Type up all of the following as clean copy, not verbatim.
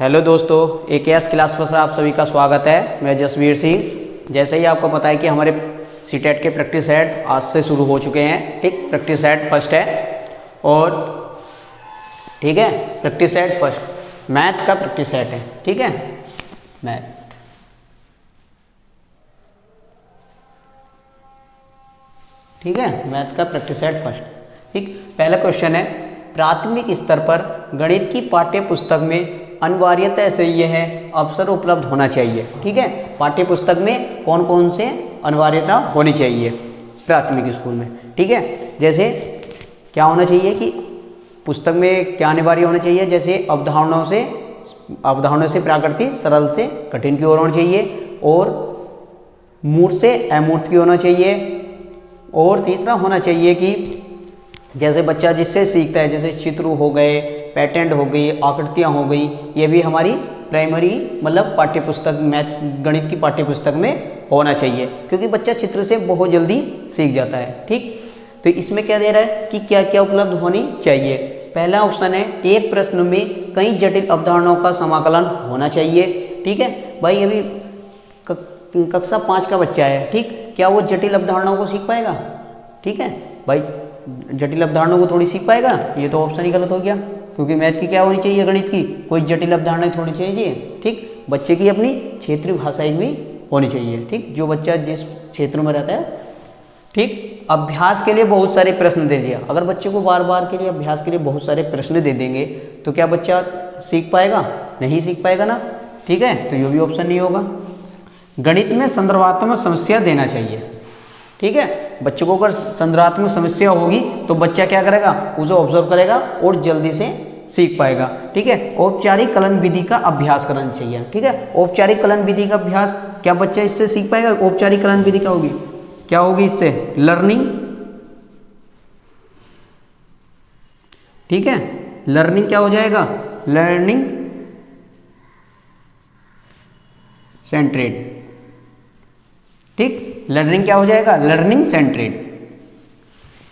Hello दोस्तों, AKS class पर आप सभी का स्वागत है। मैं जसवीर सिंह। जैसे ही आपको पता है कि हमारे सीटेट के प्रैक्टिस सेट आज से शुरू हो चुके हैं। ठीक, प्रैक्टिस सेट फर्स्ट है और ठीक है, प्रैक्टिस सेट फर्स्ट मैथ का प्रैक्टिस सेट है। ठीक है, मैथ ठीक है, मैथ का प्रैक्टिस सेट फर्स्ट। ठीक, पहला क्वेश्चन है, प्राथमिक स्तर पर गणित की पाठ्य पुस्तक में अनिवार्यतः से यह है अवसर उपलब्ध होना चाहिए। ठीक है, पाठ्य पुस्तक में कौन कौन से अनिवार्यता होनी चाहिए प्राथमिक स्कूल में। ठीक है, जैसे क्या होना चाहिए कि पुस्तक में क्या अनिवार्य होना चाहिए, जैसे अवधारणाओं से प्राकृतिक सरल से कठिन की ओर होना चाहिए, और मूर्त से अमूर्त की होना चाहिए, और तीसरा होना चाहिए कि जैसे बच्चा जिससे सीखता है, जैसे चित्र हो गए, पैटर्न हो गई, आकृतियाँ हो गई, ये भी हमारी प्राइमरी मतलब पाठ्य पुस्तक मैथ गणित की पाठ्य पुस्तक में होना चाहिए, क्योंकि बच्चा चित्र से बहुत जल्दी सीख जाता है। ठीक, तो इसमें क्या दे रहा है कि क्या क्या उपलब्ध होनी चाहिए। पहला ऑप्शन है, एक प्रश्न में कई जटिल अवधारणाओं का समाकलन होना चाहिए। ठीक है भाई, अभी कक्षा 5 का बच्चा है, ठीक, क्या वो जटिल अवधारणाओं को सीख पाएगा? ठीक है भाई, जटिल अवधारणाओं को थोड़ी सीख पाएगा, ये तो ऑप्शन ही गलत हो गया, क्योंकि मैथ की क्या होनी चाहिए, गणित की कोई जटिल अवधारणा थोड़ी चाहिए। ठीक, बच्चे की अपनी क्षेत्रीय भाषाएं भी होनी चाहिए। ठीक, जो बच्चा जिस क्षेत्र में रहता है। ठीक, अभ्यास के लिए बहुत सारे प्रश्न दे दिया। अगर बच्चे को बार बार के लिए अभ्यास के लिए बहुत सारे प्रश्न दे देंगे तो क्या बच्चा सीख पाएगा? नहीं सीख पाएगा ना। ठीक है, तो ये भी ऑप्शन नहीं होगा। गणित में संदर्भात्मक समस्या देना चाहिए। ठीक है, बच्चों को अगर संदर्भात्मक समस्या होगी तो बच्चा क्या करेगा, उसे ऑब्जर्व करेगा और जल्दी से सीख पाएगा। ठीक है, औपचारिक कलन विधि का अभ्यास करना चाहिए। ठीक है, औपचारिक कलन विधि का अभ्यास, क्या बच्चा इससे सीख पाएगा? औपचारिक कलन विधि क्या होगी, क्या होगी इससे? लर्निंग। ठीक है, लर्निंग क्या हो जाएगा? लर्निंग सेंट्रेड। ठीक, लर्निंग क्या हो जाएगा? लर्निंग सेंट्रेड।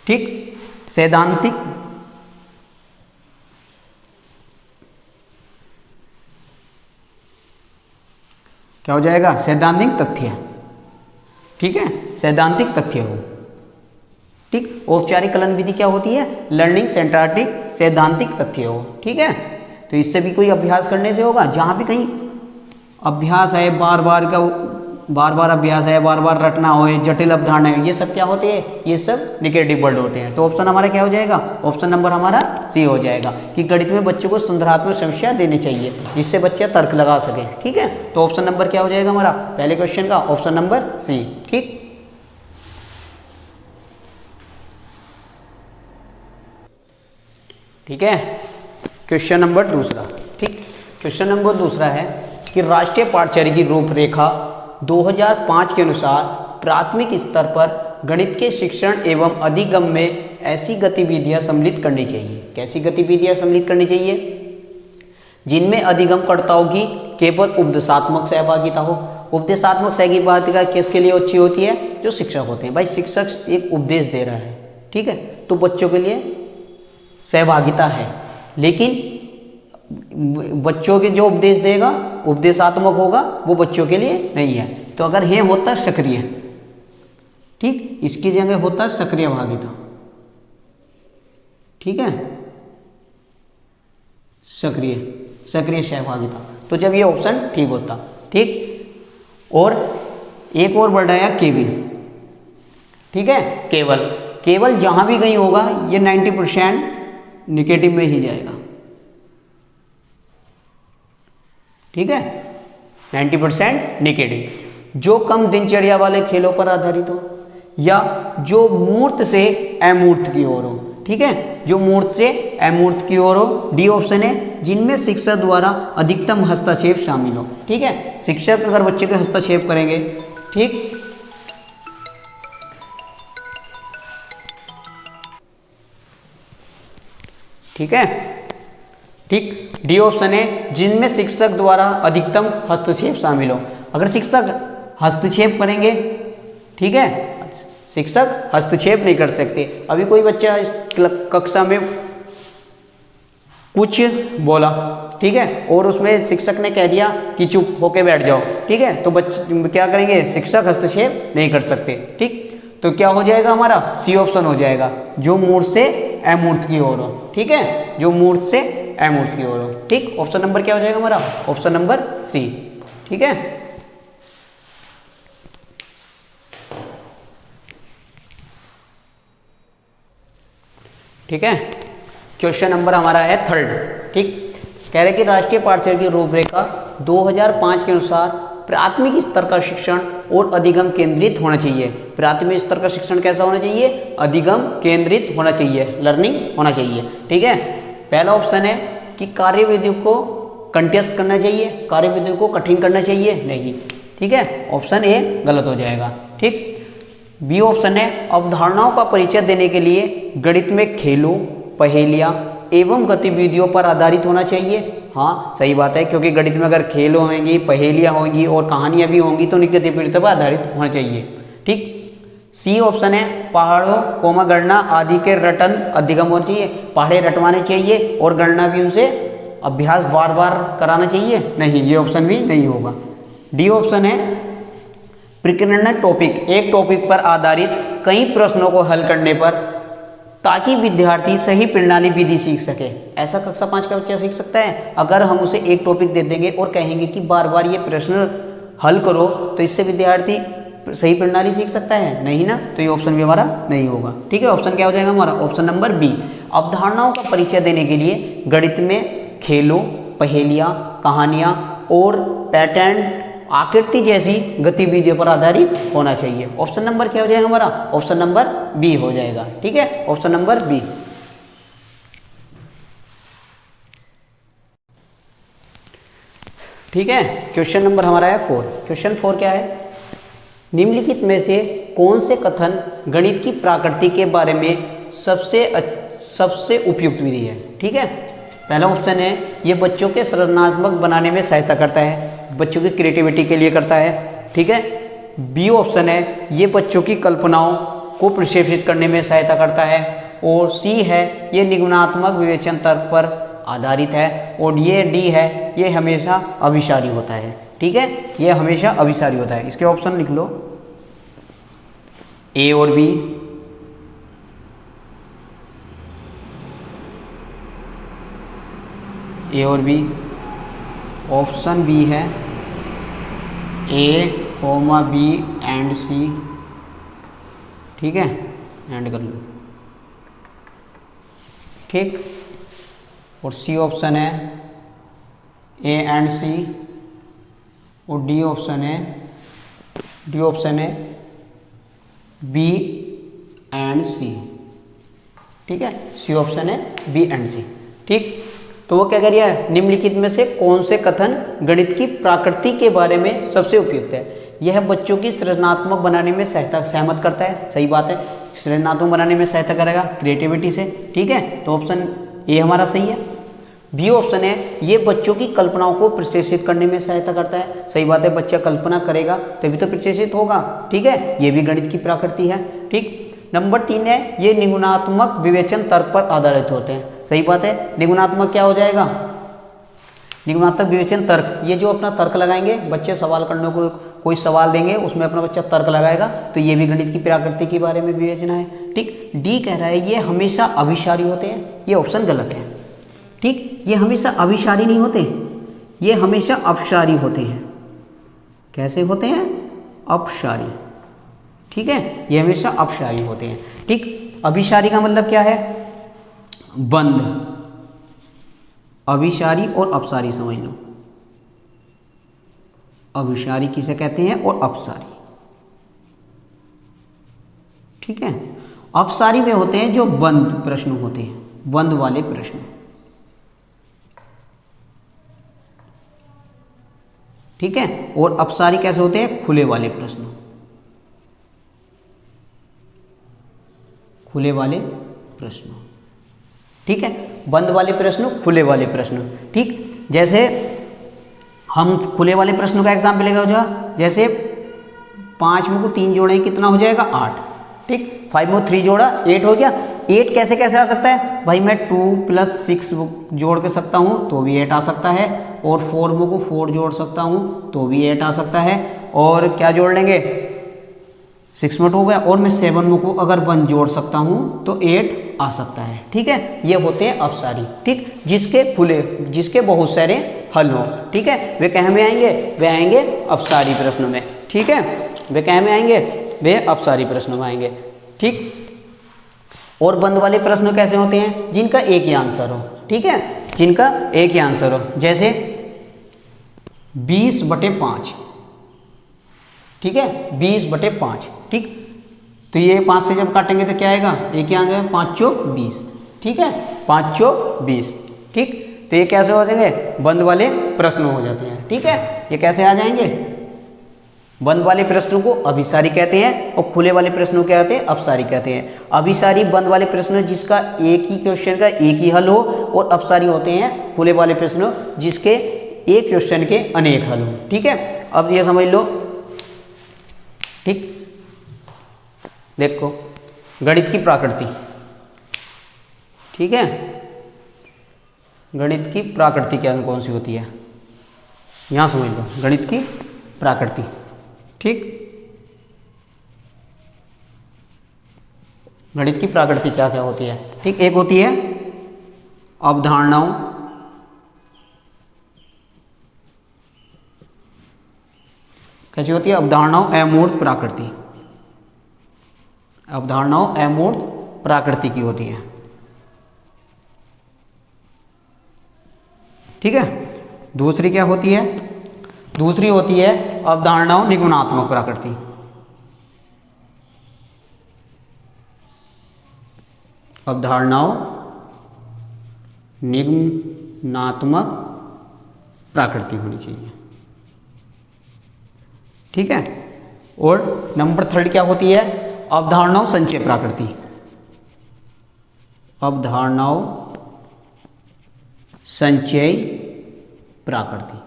ठीक, सैद्धांतिक क्या हो जाएगा? सैद्धांतिक तथ्य। ठीक है, सैद्धांतिक तथ्य हो। ठीक, औपचारिक कलन विधि क्या होती है? लर्निंग सेंट्राटिक सैद्धांतिक तथ्य हो। ठीक है, तो इससे भी कोई अभ्यास करने से होगा। जहां भी कहीं अभ्यास है, बार बार अभ्यास है, बार बार रटना हो, जटिल अवधारणा है, ये सब क्या होते हैं? ये सब निगेटिव वर्ड होते हैं। तो ऑप्शन हमारा क्या हो जाएगा? ऑप्शन नंबर हमारा सी हो जाएगा, कि गणित में बच्चों को संदर्भात्मक समस्या देनी चाहिए जिससे बच्चा तर्क लगा सके। ठीक है, तो ऑप्शन नंबर क्या हो जाएगा हमारा पहले क्वेश्चन का? Option number C. ठीक, ठीक है, क्वेश्चन नंबर दूसरा। ठीक, क्वेश्चन नंबर दूसरा है कि राष्ट्रीय पाठ्यचर्या की रूपरेखा 2005 के अनुसार प्राथमिक स्तर पर गणित के शिक्षण एवं अधिगम में ऐसी गतिविधियां सम्मिलित करनी चाहिए। कैसी गतिविधियां सम्मिलित करनी चाहिए? जिनमें अधिगमकर्ताओं की केवल उपदेशात्मक सहभागिता हो। उपदेशात्मक सहभागिता किसके लिए अच्छी होती है? जो शिक्षक होते हैं। भाई, शिक्षक एक उपदेश दे रहा है, ठीक है, तो बच्चों के लिए सहभागिता है, लेकिन बच्चों के जो उपदेश देगा उपदेशात्मक होगा, वो बच्चों के लिए नहीं है। तो अगर है होता सक्रिय, ठीक, इसकी जगह होता सक्रिय भागिता। ठीक है, सक्रिय सहभागिता, तो जब ये ऑप्शन ठीक होता। ठीक, और एक और बढ़ रहा है केवल। ठीक है, केवल जहां भी कहीं होगा ये 90% निगेटिव में ही जाएगा। ठीक है, 90% निगेटिव। जो कम दिनचर्या वाले खेलों पर आधारित हो, या जो मूर्त से अमूर्त की ओर हो। ठीक है, जो मूर्त से अमूर्त की ओर हो। डी ऑप्शन है, जिनमें शिक्षक द्वारा अधिकतम हस्तक्षेप शामिल हो। ठीक है, शिक्षक अगर बच्चे को हस्तक्षेप करेंगे। ठीक, ठीक है, ठीक, डी ऑप्शन है, जिनमें शिक्षक द्वारा अधिकतम हस्तक्षेप शामिल हो। अगर शिक्षक हस्तक्षेप करेंगे, ठीक है, शिक्षक हस्तक्षेप नहीं कर सकते। अभी कोई बच्चा कक्षा में कुछ बोला, ठीक है, और उसमें शिक्षक ने कह दिया कि चुप होके बैठ जाओ, ठीक है, तो बच्चे क्या करेंगे, शिक्षक हस्तक्षेप नहीं कर सकते। ठीक, तो क्या हो जाएगा हमारा, सी ऑप्शन हो जाएगा, जो मूर्त से अमूर्त की ओर हो। ठीक है, जो मूर्त से अमूर्त की ओर हो। ठीक, ऑप्शन नंबर क्या हो जाएगा हमारा, ऑप्शन नंबर सी। ठीक है, ठीक है, क्वेश्चन नंबर हमारा है 3rd। ठीक, कह रहे कि राष्ट्रीय पाठ्यक्रम की रूपरेखा 2005 के अनुसार प्राथमिक स्तर का शिक्षण और अधिगम केंद्रित होना चाहिए। प्राथमिक स्तर का शिक्षण कैसा होना चाहिए, अधिगम केंद्रित होना चाहिए, लर्निंग होना चाहिए। ठीक है, पहला ऑप्शन है कि कार्यविधियों को कंटेस्ट करना चाहिए, कार्यविधियों को कठिन करना चाहिए, नहीं। ठीक है, ऑप्शन ए गलत हो जाएगा। ठीक, बी ऑप्शन है अवधारणाओं का परिचय देने के लिए गणित में खेलों, पहेलियां एवं गतिविधियों पर आधारित होना चाहिए। हाँ, सही बात है, क्योंकि गणित में अगर खेल होंगी, पहेलियां होंगी और कहानियां भी होंगी तो उनकी गतिविधियों पर आधारित होना चाहिए। ठीक, सी ऑप्शन है पहाड़ों कोमा गणना आदि के रटन अधिगम होना चाहिए, पहाड़े रटवाने चाहिए और गणना भी उनसे अभ्यास बार बार कराना चाहिए, नहीं, ये ऑप्शन भी नहीं होगा। डी ऑप्शन है प्रकीर्णन टॉपिक, एक टॉपिक पर आधारित कई प्रश्नों को हल करने पर ताकि विद्यार्थी सही प्रणाली विधि सीख सके। ऐसा कक्षा 5 का बच्चा सीख सकता है अगर हम उसे एक टॉपिक दे देंगे और कहेंगे कि बार बार ये प्रश्न हल करो, तो इससे विद्यार्थी सही प्रणाली सीख सकता है, नहीं ना, तो ये ऑप्शन भी हमारा नहीं होगा। ठीक है, ऑप्शन क्या हो जाएगा हमारा, ऑप्शन नंबर बी। अवधारणाओं का परिचय देने के लिए गणित में खेलों, पहेलियां, कहानियां और पैटर्न आकृति जैसी गतिविधियों पर आधारित होना चाहिए। ऑप्शन नंबर क्या हो जाएगा हमारा, ऑप्शन नंबर बी हो जाएगा। ठीक है, ऑप्शन नंबर बी। ठीक है, क्वेश्चन नंबर हमारा है 4। क्वेश्चन 4 क्या है, निम्नलिखित में से कौन से कथन गणित की प्रकृति के बारे में सबसे उपयुक्त विधि है। ठीक है, पहला ऑप्शन है ये बच्चों के सृजनात्मक बनाने में सहायता करता है, बच्चों की क्रिएटिविटी के लिए करता है। ठीक है, बी ऑप्शन है ये बच्चों की कल्पनाओं को प्रक्षेपित करने में सहायता करता है, और सी है ये निगमनात्मक विवेचन तर्क पर आधारित है, और ये डी है ये हमेशा अभिसारी होता है। ठीक है, ये हमेशा अभिसारी होता है। इसके ऑप्शन लिख लो, ए और बी, ए और बी। ऑप्शन बी है ए कोमा बी एंड सी। ठीक है, एंड कर लो। ठीक, और सी ऑप्शन है ए एंड सी, और डी ऑप्शन है बी एंड सी। ठीक है, सी ऑप्शन है बी एंड सी। ठीक, तो वो क्या करिए, निम्नलिखित में से कौन से कथन गणित की प्रकृति के बारे में सबसे उपयुक्त है। यह बच्चों की सृजनात्मक बनाने में सहमत करता है, सही बात है, सृजनात्मक बनाने में सहायता करेगा क्रिएटिविटी से। ठीक है, तो ऑप्शन ए हमारा सही है। बी ऑप्शन है ये बच्चों की कल्पनाओं को प्रक्षेपित करने में सहायता करता है, सही बात है, बच्चा कल्पना करेगा तभी तो प्रक्षेपित होगा। ठीक है, ये भी गणित की प्रकृति है। ठीक, नंबर 3 है ये निगुणात्मक विवेचन तर्क पर आधारित होते हैं, सही बात है। निगुणात्मक क्या हो जाएगा, निगुणात्मक विवेचन तर्क, ये जो अपना तर्क लगाएंगे, बच्चे सवाल करने को कोई सवाल देंगे उसमें अपना बच्चा तर्क लगाएगा, तो ये भी गणित की प्रकृति के बारे में विवेचना है। ठीक, डी कह रहा है ये हमेशा अभिसारी होते हैं, ये ऑप्शन गलत है। ठीक, ये हमेशा अभिसारी नहीं होते, ये हमेशा अपसारी होते हैं। कैसे होते हैं, अपसारी। ठीक है, ये हमेशा अपसारी होते हैं। ठीक, अभिसारी का मतलब क्या है, बंद। अभिसारी और अपसारी समझ लो, अभिसारी किसे कहते हैं और अपसारी। ठीक है, अपसारी में होते हैं जो बंद प्रश्न होते हैं, बंद वाले प्रश्न। ठीक है, और अपसारी कैसे होते हैं, खुले वाले प्रश्न, खुले वाले प्रश्न। ठीक है, बंद वाले प्रश्न, खुले वाले प्रश्न। ठीक, जैसे हम खुले वाले प्रश्नों का एग्जाम्पल लेगा हो जाए, जैसे 5 में को 3 जोड़ें कितना हो जाएगा 8। ठीक, 5 में 3 जोड़ा 8 हो गया। 8 कैसे कैसे आ सकता है भाई, मैं 2 + 6 जोड़ के सकता हूँ तो भी 8 आ सकता है, और 4 में को 4 जोड़ सकता हूँ तो भी 8 आ सकता है, और क्या जोड़ लेंगे 6 में 2 हो गया, और मैं 7 में को अगर 1 जोड़ सकता हूँ तो 8 आ सकता है। ठीक है, ये होते हैं अपसारी। ठीक, जिसके बहुत सारे हल हो। ठीक है, वे कहाँ में आएंगे, वे आएंगे अपसारी प्रश्न में। ठीक है, वे कहाँ में आएंगे, वे अपसारी प्रश्न में आएंगे। ठीक, और बंद वाले प्रश्न कैसे होते हैं, जिनका एक ही आंसर हो। ठीक है, जिनका एक ही आंसर हो, जैसे 20/5। ठीक है, 20/5। ठीक, तो ये 5 से जब काटेंगे तो क्या आएगा, एक ही आंसर, 5 चौक 20। ठीक है, 5 चौक 20। ठीक, तो ये कैसे हो जाएंगे, बंद वाले प्रश्न हो जाते हैं। ठीक है, ये कैसे आ जाएंगे, बंद वाले प्रश्नों को अभिसारी कहते हैं, और खुले वाले प्रश्नों क्या कहते हैं, अपसारी कहते हैं। अभिसारी बंद वाले प्रश्न जिसका एक ही क्वेश्चन का एक ही हल हो, और अपसारी होते हैं खुले वाले प्रश्न जिसके एक क्वेश्चन के अनेक हल हो। ठीक है, अब ये समझ लो। ठीक, देखो गणित की प्रकृति। ठीक है, गणित की प्रकृति क्या कौन सी होती है, यहां समझ लो गणित की प्रकृति। ठीक, गणित की प्रकृति क्या क्या होती है। ठीक, एक होती है अवधारणाओं, कैसी होती है, अवधारणाओं अमूर्त प्रकृति, अवधारणाओं अमूर्त प्रकृति की होती है। ठीक है, दूसरी क्या होती है, दूसरी होती है अवधारणाओं निगमनात्मक प्रकृति। अवधारणाओं निगमनात्मक प्रकृति होनी चाहिए। ठीक है, और नंबर 3 क्या होती है, अवधारणाओं संचय प्रकृति। अवधारणाओं संचय प्रकृति।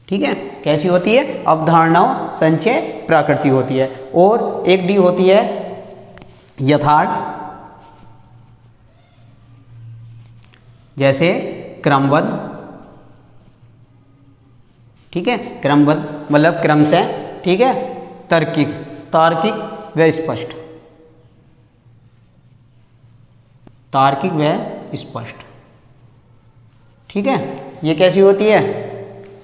ठीक है, कैसी होती है, अवधारणाओं संचय प्रकृति होती है। और एक डी होती है यथार्थ, जैसे क्रमबद्ध। ठीक है, क्रमबद्ध मतलब क्रम से। ठीक है, तार्किक व स्पष्ट, तार्किक व स्पष्ट। ठीक है, ये कैसी होती है,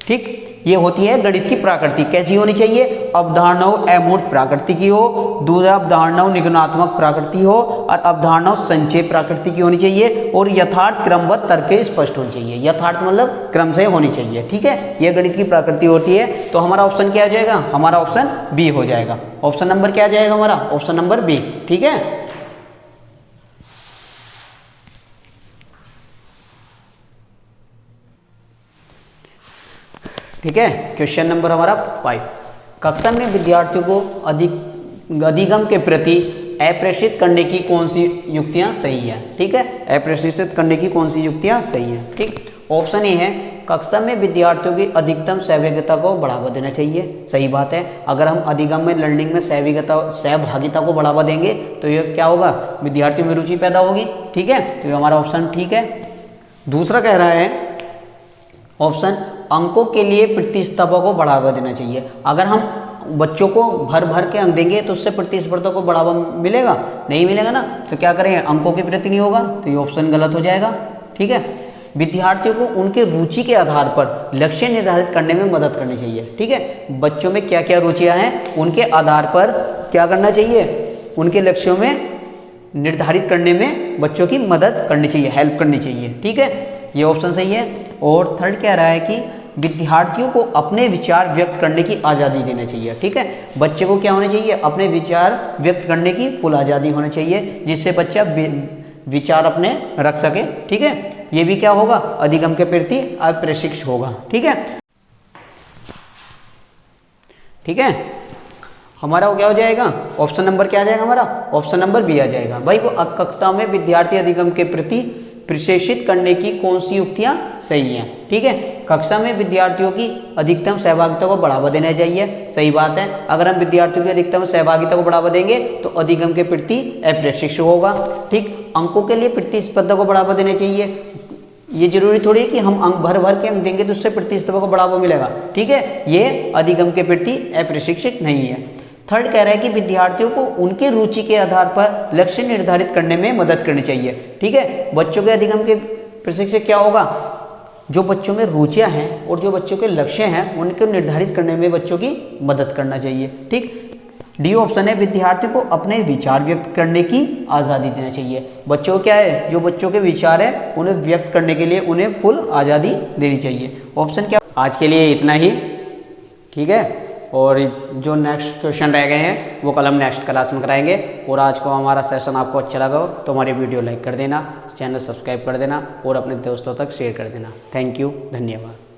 ठीक, ये होती है गणित की प्रकृति। कैसी होनी चाहिए, अवधारणाओं अमूर्त प्रकृति की हो, दूसरा अवधारणाओं निगमनात्मक प्रकृति हो, और अवधारणाओं संचय प्रकृति की होनी चाहिए, और यथार्थ क्रमबद्ध तर्क स्पष्ट होनी चाहिए। यथार्थ मतलब क्रम से होनी चाहिए। ठीक है, ये गणित की प्रकृति होती है। तो हमारा ऑप्शन क्या आ जाएगा, हमारा ऑप्शन बी हो जाएगा। ऑप्शन नंबर क्या आ जाएगा हमारा, ऑप्शन नंबर बी। ठीक है, ठीक है, क्वेश्चन नंबर हमारा 5। कक्षा में विद्यार्थियों को अधिगम के प्रति अप्रशिक्षित करने की कौन सी युक्तियां सही है। ठीक है, अप्रशिक्षित करने की कौन सी युक्तियां सही है। ठीक, ऑप्शन ए है, कक्षा में विद्यार्थियों की अधिकतम सहभागिता को बढ़ावा देना चाहिए। सही बात है, अगर हम अधिगम में लर्निंग में सहभागिता को बढ़ावा देंगे तो ये क्या होगा, विद्यार्थियों में रुचि पैदा होगी। ठीक है, तो ये हमारा ऑप्शन ठीक है। दूसरा कह रहा है ऑप्शन, अंकों के लिए प्रतिस्पर्धा को बढ़ावा देना चाहिए। अगर हम बच्चों को भर भर के अंक देंगे तो उससे प्रतिस्पर्धा को बढ़ावा मिलेगा, नहीं मिलेगा ना, तो क्या करेंगे, अंकों की प्रति नहीं होगा, तो ये ऑप्शन गलत हो जाएगा। ठीक है, विद्यार्थियों को उनके रुचि के आधार पर लक्ष्य निर्धारित करने में मदद करनी चाहिए। ठीक है, बच्चों में क्या क्या रुचियां हैं उनके आधार पर क्या करना चाहिए, उनके लक्ष्यों में निर्धारित करने में बच्चों की मदद करनी चाहिए, हेल्प करनी चाहिए। ठीक है, ये ऑप्शन सही है। और थर्ड कह रहा है कि विद्यार्थियों को अपने विचार व्यक्त करने की आज़ादी देना चाहिए। ठीक है, बच्चे को क्या होना चाहिए, अपने विचार व्यक्त करने की फुल आज़ादी होनी चाहिए, जिससे बच्चा विचार अपने रख सके। ठीक है, ये भी क्या होगा, अधिगम के प्रति अप्रशिक्षित होगा। ठीक है, ठीक है, हमारा वो क्या हो जाएगा, ऑप्शन नंबर क्या आ जाएगा हमारा, ऑप्शन नंबर बी आ जाएगा। भाई वो कक्षा में विद्यार्थी अधिगम के प्रति प्रशिक्षित करने की कौन सी युक्तियां सही हैं। ठीक है, कक्षा में विद्यार्थियों की अधिकतम सहभागिता को बढ़ावा देना चाहिए। सही बात है, अगर हम विद्यार्थियों की अधिकतम सहभागिता को बढ़ावा देंगे तो अधिक अंक के प्रति अप्रत्यक्ष होगा। ठीक, अंकों के लिए प्रतिस्पर्धा को बढ़ावा देना चाहिए। ये जरूरी थोड़ी है कि हम अंक भर भर के अंक देंगे तो उससे प्रतिस्पर्धा को बढ़ावा मिलेगा। ठीक है, ये अधिक अंक के प्रति अप्रशिक्षित नहीं है। थर्ड कह रहा है कि विद्यार्थियों को उनके रुचि के आधार पर लक्ष्य निर्धारित करने में मदद करनी चाहिए। ठीक है, बच्चों के अधिक अंक के प्रशिक्षक क्या होगा, जो बच्चों में रुचियां हैं और जो बच्चों के लक्ष्य हैं उनको निर्धारित करने में बच्चों की मदद करना चाहिए। ठीक, डी ऑप्शन है विद्यार्थियों को अपने विचार व्यक्त करने की आज़ादी देना चाहिए। बच्चों क्या है, जो बच्चों के विचार है उन्हें व्यक्त करने के लिए उन्हें फुल आज़ादी देनी चाहिए। ऑप्शन क्या, आज के लिए इतना ही। ठीक है, और जो नेक्स्ट क्वेश्चन रह गए हैं वो कल हम नेक्स्ट क्लास में कराएंगे। और आज को हमारा सेशन आपको अच्छा लगा हो तो हमारी वीडियो लाइक कर देना, चैनल सब्सक्राइब कर देना और अपने दोस्तों तक शेयर कर देना। थैंक यू, धन्यवाद।